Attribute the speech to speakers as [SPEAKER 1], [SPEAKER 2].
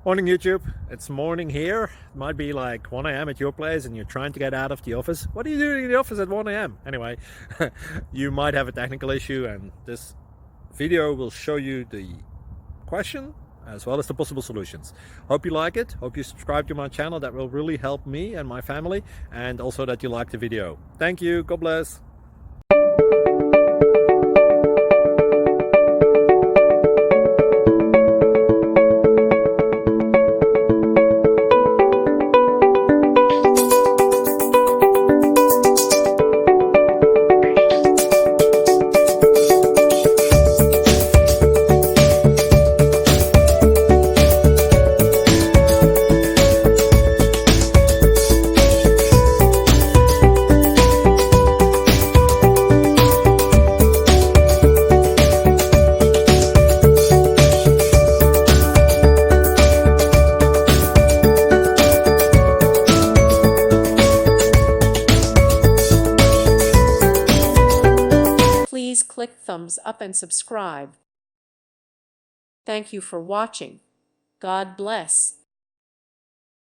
[SPEAKER 1] Morning YouTube, it's morning here. It might be like 1 a.m. at your place and you're trying to get out of the office. What are you doing in the office at 1 a.m.? Anyway, you might have a technical issue and this video will show you the question as well as the possible solutions. Hope you like it, hope you subscribe to my channel. That will really help me and my family, and also that you like the video. Thank you, God bless.
[SPEAKER 2] Please click thumbs up and subscribe. Thank you for watching. God bless.